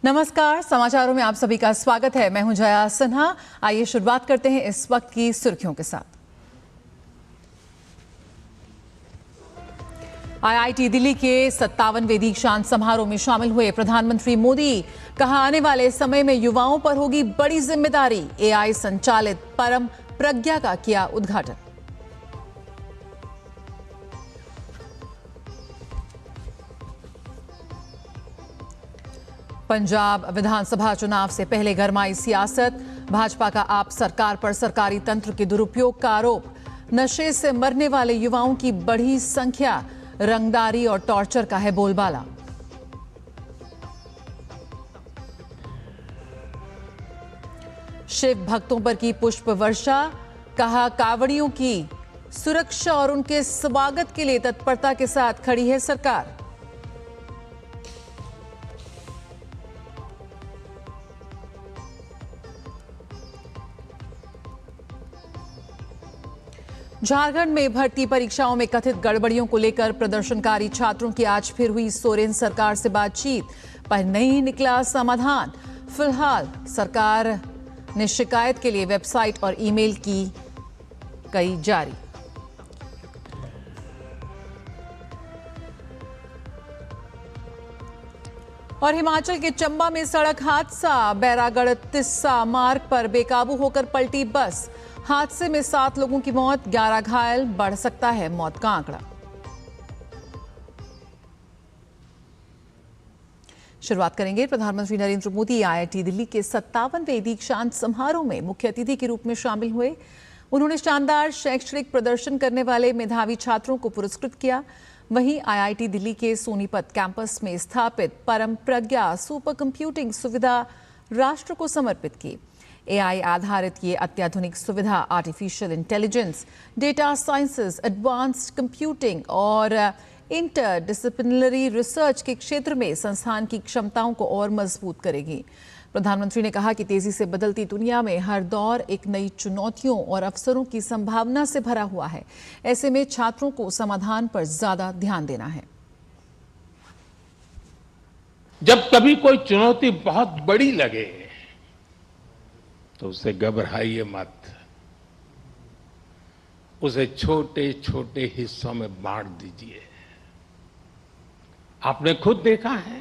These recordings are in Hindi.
नमस्कार, समाचारों में आप सभी का स्वागत है। मैं हूं जया सिन्हा। आइए शुरुआत करते हैं इस वक्त की सुर्खियों के साथ। आईआईटी दिल्ली के 57वें दीक्षांत समारोह में शामिल हुए प्रधानमंत्री मोदी। कहा, आने वाले समय में युवाओं पर होगी बड़ी जिम्मेदारी। एआई संचालित परम प्रज्ञा का किया उद्घाटन। पंजाब विधानसभा चुनाव से पहले गरमाई सियासत। भाजपा का आप सरकार पर सरकारी तंत्र के दुरुपयोग का आरोप। नशे से मरने वाले युवाओं की बढ़ी संख्या। रंगदारी और टॉर्चर का है बोलबाला। शिव भक्तों पर की पुष्प वर्षा। कहा, कावड़ियों की सुरक्षा और उनके स्वागत के लिए तत्परता के साथ खड़ी है सरकार। झारखंड में भर्ती परीक्षाओं में कथित गड़बड़ियों को लेकर प्रदर्शनकारी छात्रों की आज फिर हुई सोरेन सरकार से बातचीत, पर नहीं निकला समाधान। फिलहाल सरकार ने शिकायत के लिए वेबसाइट और ईमेल की कई जारी। और हिमाचल के चंबा में सड़क हादसा। बैरागढ़ तिस्सा मार्ग पर बेकाबू होकर पलटी बस। हादसे में 7 लोगों की मौत, 11 घायल। बढ़ सकता है मौत का आंकड़ा। शुरुआत करेंगे। प्रधानमंत्री नरेंद्र मोदी आईआईटी दिल्ली के 57वें दीक्षांत समारोह में मुख्य अतिथि के रूप में शामिल हुए। उन्होंने शानदार शैक्षणिक प्रदर्शन करने वाले मेधावी छात्रों को पुरस्कृत किया। वहीं आईआईटी दिल्ली के सोनीपत कैंपस में स्थापित परम प्रज्ञा सुपर कंप्यूटिंग सुविधा राष्ट्र को समर्पित की। एआई आधारित ये अत्याधुनिक सुविधा artificial intelligence, data sciences, advanced computing और इंटरडिसिप्लिनरी रिसर्च के क्षेत्र में संस्थान की क्षमताओं को और मजबूत करेगी। प्रधानमंत्री ने कहा कि तेजी से बदलती दुनिया में हर दौर एक नई चुनौतियों और अवसरों की संभावना से भरा हुआ है। ऐसे में छात्रों को समाधान पर ज्यादा ध्यान देना है। जब कभी कोई चुनौती बहुत बड़ी लगे तो उसे घबराइए मत, उसे छोटे छोटे हिस्सों में बांट दीजिए। आपने खुद देखा है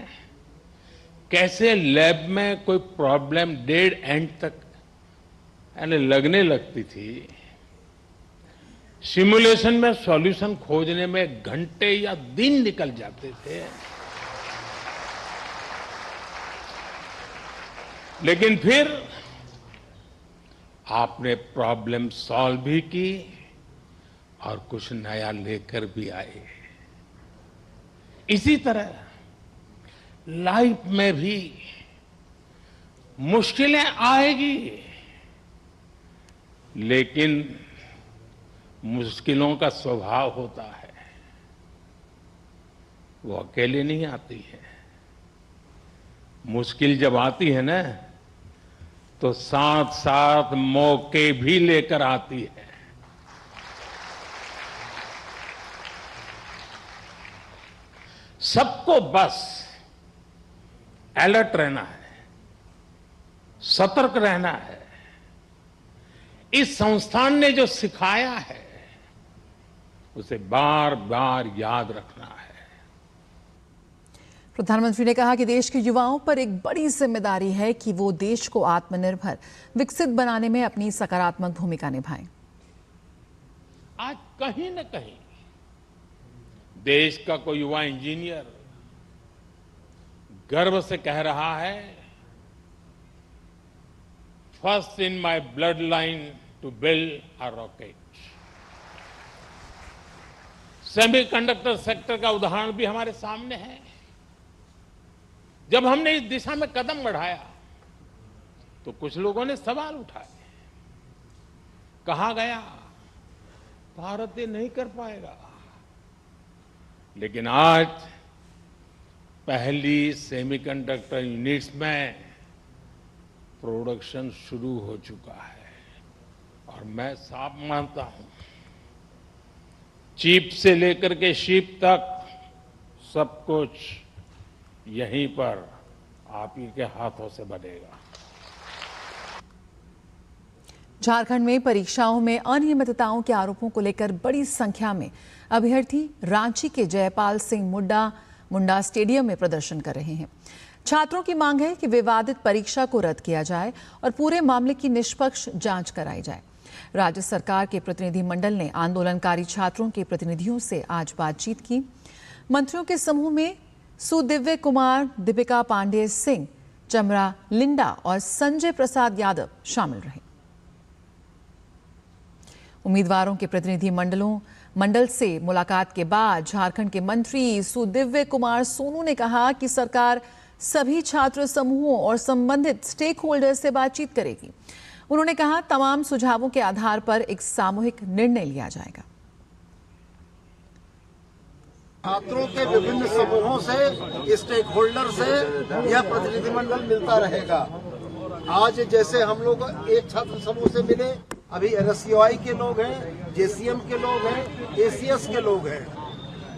कैसे लैब में कोई प्रॉब्लम डेड एंड तक यानी लगने लगती थी, सिमुलेशन में सॉल्यूशन खोजने में घंटे या दिन निकल जाते थे, लेकिन फिर आपने प्रॉब्लम सॉल्व भी की और कुछ नया लेकर भी आए। इसी तरह लाइफ में भी मुश्किलें आएगी, लेकिन मुश्किलों का स्वभाव होता है, वो अकेले नहीं आती है। मुश्किल जब आती है ना तो साथ साथ मौके भी लेकर आती है। सबको बस अलर्ट रहना है, सतर्क रहना है। इस संस्थान ने जो सिखाया है उसे बार बार याद रखना है। प्रधानमंत्री ने कहा कि देश के युवाओं पर एक बड़ी जिम्मेदारी है कि वो देश को आत्मनिर्भर विकसित बनाने में अपनी सकारात्मक भूमिका निभाएं। आज कहीं न कहीं देश का कोई युवा इंजीनियर गर्व से कह रहा है, first in my blood line to build a rocket. Semiconductor sector का उदाहरण भी हमारे सामने है। जब हमने इस दिशा में कदम बढ़ाया तो कुछ लोगों ने सवाल उठाए, कहा गया भारत ये नहीं कर पाएगा, लेकिन आज पहली सेमीकंडक्टर यूनिट्स में प्रोडक्शन शुरू हो चुका है। और मैं साफ मानता हूं, चिप से लेकर के शिप तक सब कुछ यहीं पर आप ही के हाथों से बनेगा। झारखंड में परीक्षाओं में अनियमितताओं के आरोपों को लेकर बड़ी संख्या में अभ्यर्थी रांची के जयपाल सिंह मुंडा स्टेडियम में प्रदर्शन कर रहे हैं। छात्रों की मांग है कि विवादित परीक्षा को रद्द किया जाए और पूरे मामले की निष्पक्ष जांच कराई जाए। राज्य सरकार के प्रतिनिधिमंडल ने आंदोलनकारी छात्रों के प्रतिनिधियों से आज बातचीत की। मंत्रियों के समूह में सुदिव्य कुमार, दीपिका पांडेय सिंह, चमरा लिंडा और संजय प्रसाद यादव शामिल रहे। उम्मीदवारों के प्रतिनिधि मंडल से मुलाकात के बाद झारखंड के मंत्री सुदिव्य कुमार सोनू ने कहा कि सरकार सभी छात्र समूहों और संबंधित स्टेक होल्डर से बातचीत करेगी। उन्होंने कहा तमाम सुझावों के आधार पर एक सामूहिक निर्णय लिया जाएगा। छात्रों के विभिन्न समूहों से, स्टेक होल्डर से यह प्रतिनिधिमंडल मिलता रहेगा। आज जैसे हम लोग एक छात्र समूह से मिले, अभी NSUI के लोग हैं, JCM के लोग हैं, ACS के लोग हैं,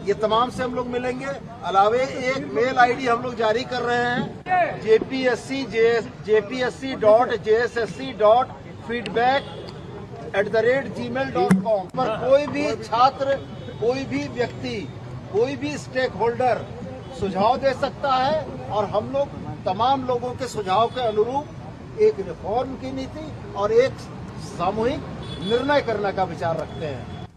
ये तमाम से हम लोग मिलेंगे। अलावे एक मेल ID हम लोग जारी कर रहे हैं, jpsc.feedback@gmail.com पर कोई भी छात्र, कोई भी व्यक्ति, कोई भी स्टेक होल्डर सुझाव दे सकता है और हम लोग तमाम लोगों के सुझाव के अनुरूप एक रिफॉर्म की नीति और एक सामूहिक निर्णय करने का विचार रखते हैं।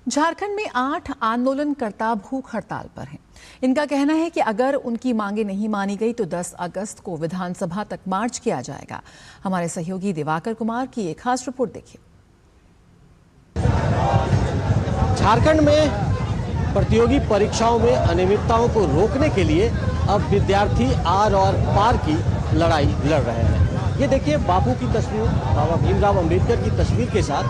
झारखंड में 8 आंदोलनकर्ता भूख हड़ताल पर हैं। इनका कहना है कि अगर उनकी मांगे नहीं मानी गई तो 10 अगस्त को विधानसभा तक मार्च किया जाएगा। हमारे सहयोगी दिवाकर कुमार की एक खास रिपोर्ट देखिए। झारखंड में प्रतियोगी परीक्षाओं में अनियमितताओं को रोकने के लिए अब विद्यार्थी आर और पार की लड़ाई लड़ रहे हैं। ये देखिए बापू की तस्वीर, बाबा भीमराव अंबेडकर की तस्वीर के साथ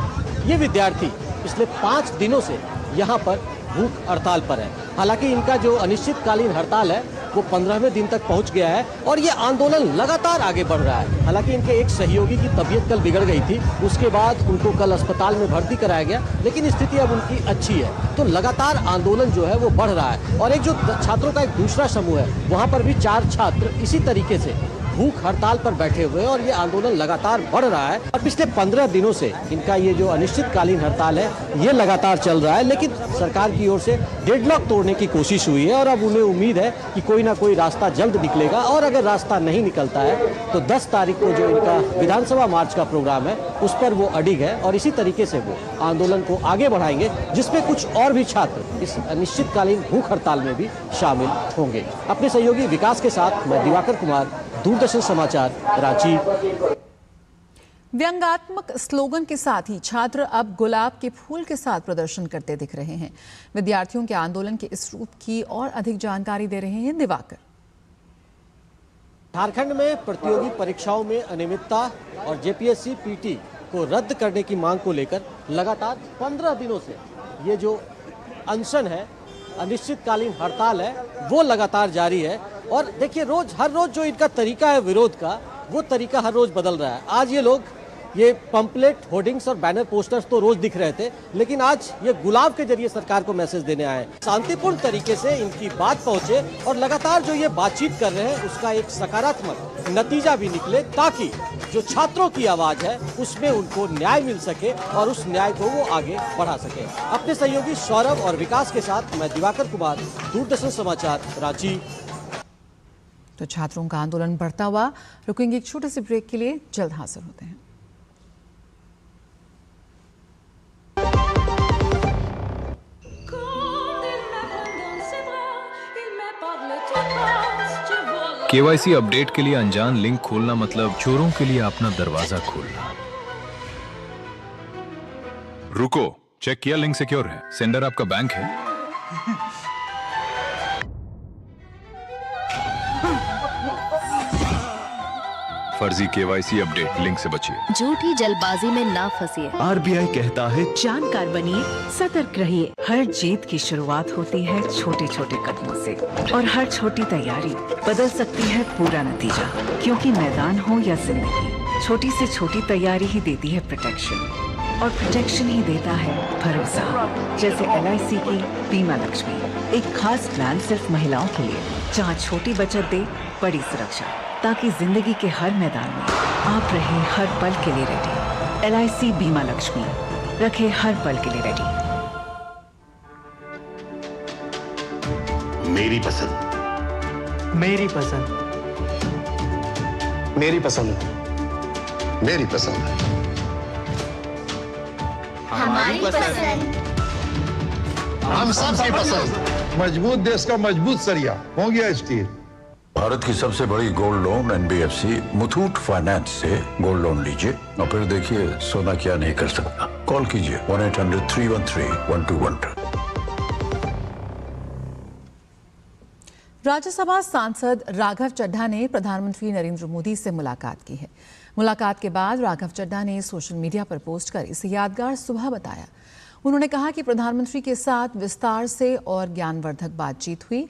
ये विद्यार्थी पिछले 5 दिनों से यहाँ पर भूख हड़ताल पर है। हालांकि इनका जो अनिश्चितकालीन हड़ताल है वो 15वें दिन तक पहुँच गया है और ये आंदोलन लगातार आगे बढ़ रहा है। हालांकि इनके एक सहयोगी की तबीयत कल बिगड़ गई थी, उसके बाद उनको कल अस्पताल में भर्ती कराया गया, लेकिन स्थिति अब उनकी अच्छी है। तो लगातार आंदोलन जो है वो बढ़ रहा है। और एक जो छात्रों का एक दूसरा समूह है, वहाँ पर भी 4 छात्र इसी तरीके से भूख हड़ताल पर बैठे हुए हैं और ये आंदोलन लगातार बढ़ रहा है। और पिछले 15 दिनों से इनका ये जो अनिश्चितकालीन हड़ताल है ये लगातार चल रहा है, लेकिन सरकार की ओर से डेडलॉक तोड़ने की कोशिश हुई है और अब उन्हें उम्मीद है कि कोई ना कोई रास्ता जल्द निकलेगा। और अगर रास्ता नहीं निकलता है तो 10 तारीख को जो इनका विधानसभा मार्च का प्रोग्राम है उस पर वो अडिग है और इसी तरीके से वो आंदोलन को आगे बढ़ाएंगे, जिसमें कुछ और भी छात्र इस अनिश्चितकालीन भूख हड़ताल में भी शामिल होंगे। अपने सहयोगी विकास के साथ मैं दिवाकर कुमार, दूरदर्शन समाचार, रांची। व्यंग्यात्मक स्लोगन के साथ ही छात्र अब गुलाब के फूल के साथ प्रदर्शन करते दिख रहे हैं। विद्यार्थियों के आंदोलन के इस रूप की और अधिक जानकारी दे रहे हैं दिवाकर। झारखंड में प्रतियोगी परीक्षाओं में अनियमितता और JPSC PT को रद्द करने की मांग को लेकर लगातार 15 दिनों से ये जो अनशन है, अनिश्चितकालीन हड़ताल है, वो लगातार जारी है। और देखिए हर रोज जो इनका तरीका है विरोध का, वो तरीका हर रोज बदल रहा है। आज ये लोग ये पंपलेट, होर्डिंग्स और बैनर पोस्टर्स तो रोज दिख रहे थे, लेकिन आज ये गुलाब के जरिए सरकार को मैसेज देने आए। शांतिपूर्ण तरीके से इनकी बात पहुंचे और लगातार जो ये बातचीत कर रहे हैं उसका एक सकारात्मक नतीजा भी निकले, ताकि जो छात्रों की आवाज है उसमें उनको न्याय मिल सके और उस न्याय को वो आगे बढ़ा सके। अपने सहयोगी सौरभ और विकास के साथ मैं दिवाकर कुमार, दूरदर्शन समाचार, रांची। तो छात्रों का आंदोलन बढ़ता हुआ, रुकेंगे एक छोटे से ब्रेक के लिए, जल्द हाजिर होते हैं। KYC अपडेट के लिए अनजान लिंक खोलना मतलब चोरों के लिए अपना दरवाजा खोलना। रुको, चेक किया लिंक सिक्योर है, सेंडर आपका बैंक है। फर्जी KYC अपडेट, लिंक से बचिए। झूठी जल्दबाजी में ना फंसिए। RBI कहता है जानकार बनिए, सतर्क रहिए। हर जीत की शुरुआत होती है छोटे छोटे कदमों से और हर छोटी तैयारी बदल सकती है पूरा नतीजा। क्योंकि मैदान हो या जिंदगी, छोटी से छोटी तैयारी ही देती है प्रोटेक्शन। और प्रोटेक्शन ही देता है भरोसा। जैसे LIC की बीमा लक्ष्मी, एक खास प्लान सिर्फ महिलाओं के लिए, जहां छोटी बचत दे बड़ी सुरक्षा, ताकि जिंदगी के हर मैदान में आप रहे हर पल के लिए रेडी। LIC बीमा लक्ष्मी, रखे हर पल के लिए रेडी। मेरी पसंद, मेरी पसंद, मेरी पसंद, मेरी पसंद, हमारी पसंद, हम सबकी पसंद। मजबूत देश का मजबूत सरिया हो गया स्टील। भारत की सबसे बड़ी gold loan NBFC Muthoot finance से गोल्ड लोन लीजिए और फिर देखिए सोना क्या नहीं कर सकता। कॉल कीजिए 1-800-313-1212। राज्यसभा सांसद राघव चड्ढा ने प्रधानमंत्री नरेंद्र मोदी से मुलाकात की है। मुलाकात के बाद राघव चड्ढा ने सोशल मीडिया पर पोस्ट कर इसे यादगार सुबह बताया। उन्होंने कहा कि प्रधानमंत्री के साथ विस्तार से और ज्ञानवर्धक बातचीत हुई।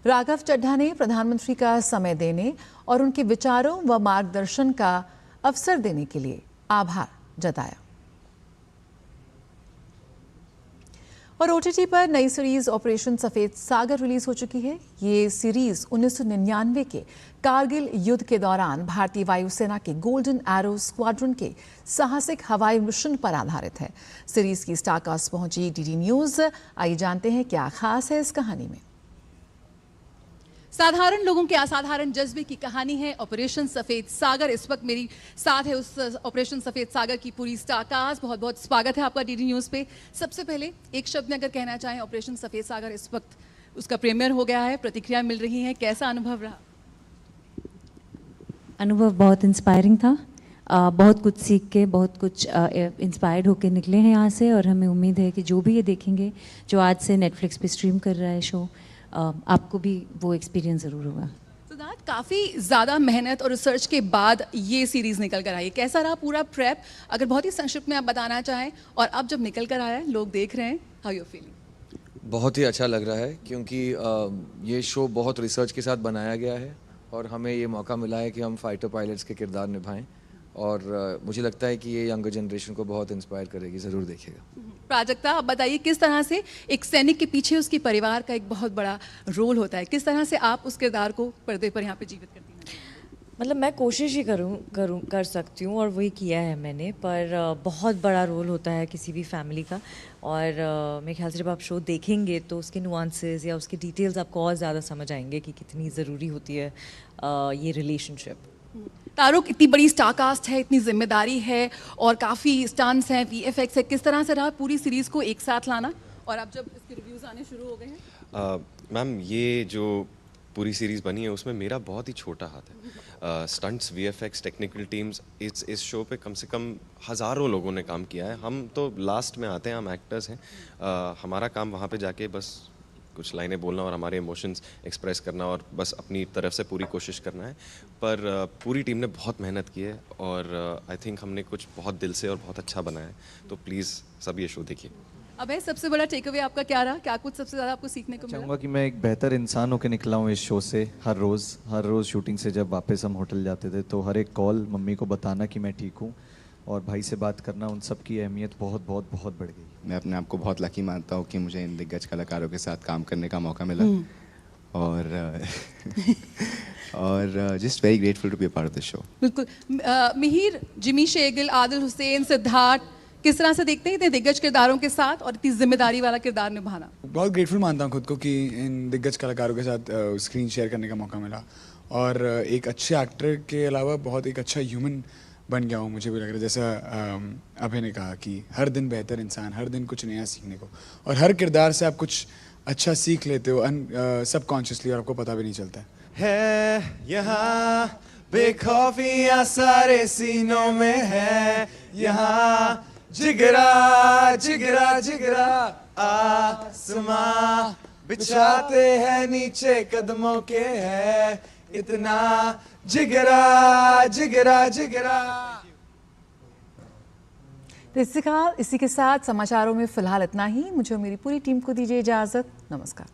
राघव चड्ढा ने प्रधानमंत्री का समय देने और उनके विचारों व मार्गदर्शन का अवसर देने के लिए आभार जताया। और OTT पर नई सीरीज ऑपरेशन सफेद सागर रिलीज हो चुकी है। ये सीरीज 1999 के कारगिल युद्ध के दौरान भारतीय वायुसेना के गोल्डन एरो स्क्वाड्रन के साहसिक हवाई मिशन पर आधारित है। सीरीज की स्टारकास्ट पहुंची DD न्यूज। आइए जानते हैं क्या खास है इस कहानी में। साधारण लोगों के असाधारण जज्बे की कहानी है ऑपरेशन सफेद सागर। इस वक्त मेरी साथ है उस ऑपरेशन सफेद सागर की पूरी स्टारकास्ट। बहुत बहुत स्वागत है आपका DD न्यूज़ पे। सबसे पहले एक शब्द में अगर कहना चाहें, ऑपरेशन सफेद सागर इस वक्त उसका प्रीमियर हो गया है, प्रतिक्रिया मिल रही है, कैसा अनुभव रहा? अनुभव बहुत इंस्पायरिंग था। बहुत कुछ सीख के, बहुत कुछ इंस्पायर्ड होकर निकले हैं यहाँ से। और हमें उम्मीद है कि जो भी ये देखेंगे, जो आज से नेटफ्लिक्स पे स्ट्रीम कर रहा है शो, आपको भी वो एक्सपीरियंस ज़रूर होगा। सिद्धार्थ, काफ़ी ज़्यादा मेहनत और रिसर्च के बाद ये सीरीज़ निकल कर आई है। कैसा रहा पूरा प्रेप, अगर बहुत ही संक्षिप्त में आप बताना चाहें? और अब जब निकल कर आया है, लोग देख रहे हैं, हाउ यू फीलिंग? बहुत ही अच्छा लग रहा है क्योंकि ये शो बहुत रिसर्च के साथ बनाया गया है और हमें ये मौका मिला है कि हम फाइटर पायलट्स के किरदार निभाएं। और मुझे लगता है कि ये यंगर जनरेशन को बहुत इंस्पायर करेगी। ज़रूर देखिएगा। प्राजक्ता, आप बताइए किस तरह से एक सैनिक के पीछे उसके परिवार का एक बहुत बड़ा रोल होता है, किस तरह से आप उस किरदार को पर्दे पर यहाँ पे जीवित करती हैं? मतलब मैं कोशिश ही कर सकती हूँ और वही किया है मैंने, पर बहुत बड़ा रोल होता है किसी भी फैमिली का। और मेरे ख्याल से जब आप शो देखेंगे तो उसके नुआंसेस या उसके डिटेल्स आपको और ज़्यादा समझ आएंगे कि कितनी ज़रूरी होती है ये रिलेशनशिप। तारुक, इतनी बड़ी स्टारकास्ट है, इतनी जिम्मेदारी है और काफ़ी स्टंट्स हैं, VFX है, किस तरह से रहा पूरी सीरीज़ को एक साथ लाना? और अब जब इसके रिव्यूज़ आने शुरू हो गए हैं? मैम, ये जो पूरी सीरीज़ बनी है उसमें मेरा बहुत ही छोटा हाथ है। स्टंट्स, VFX, टेक्निकल टीम्स, इस शो पे कम से कम हज़ारों लोगों ने काम किया है। हम तो लास्ट में आते हैं, हम एक्टर्स हैं। हमारा काम वहाँ पे जाके बस कुछ लाइनें बोलना और हमारे इमोशंस एक्सप्रेस करना और बस अपनी तरफ से पूरी कोशिश करना है। पर पूरी टीम ने बहुत मेहनत की है और आई थिंक हमने कुछ बहुत दिल से और बहुत अच्छा बनाया है। तो प्लीज़ सब ये शो देखिए। अब है सबसे बड़ा टेक अवे आपका क्या रहा? क्या कुछ सबसे ज़्यादा आपको सीखने को मिला? चाहूँगा कि मैं एक बेहतर इंसान होकर निकला हूँ इस शो से। हर रोज़ शूटिंग से जब वापस हम होटल जाते थे तो हर एक कॉल मम्मी को बताना कि मैं ठीक हूँ और भाई से बात करना, उन सब की अहमियत बहुत बहुत बहुत बढ़ गई। मैं अपने आप को बहुत लकी मानता हूँ कि मुझे इन दिग्गज कलाकारों के साथ काम करने का मौका मिला और just very grateful to be a part of the show. बिल्कुल। मिहिर, जिमी शेगिल, आदिल हुसैन, सिद्धार्थ, किस तरह से देखते हैं इतने दिग्गज किरदारों के साथ और इतनी जिम्मेदारी वाला किरदार निभाना? बहुत ग्रेटफुल मानता हूँ खुद को कि इन दिग्गज कलाकारों के साथ स्क्रीन शेयर करने का मौका मिला और एक अच्छे एक्टर के अलावा बहुत एक अच्छा ह्यूमन बन गया हूँ। मुझे भी लग रहा है जैसा अभय ने कहा कि हर दिन बेहतर इंसान, हर दिन कुछ नया सीखने को, और हर किरदार से आप कुछ अच्छा सीख लेते हो सबकॉन्शियसली और आपको पता भी नहीं चलता है। यहाँ बेखौफियाँ सारे सीनों में है, यहाँ जिगरा जिगरा जिगरा आसमां बिछाते हैं नीचे कदमों के है, इतना जिगरा जिगरा जिगरा। इसी के साथ समाचारों में फिलहाल इतना ही। मुझे और मेरी पूरी टीम को दीजिए इजाजत। नमस्कार।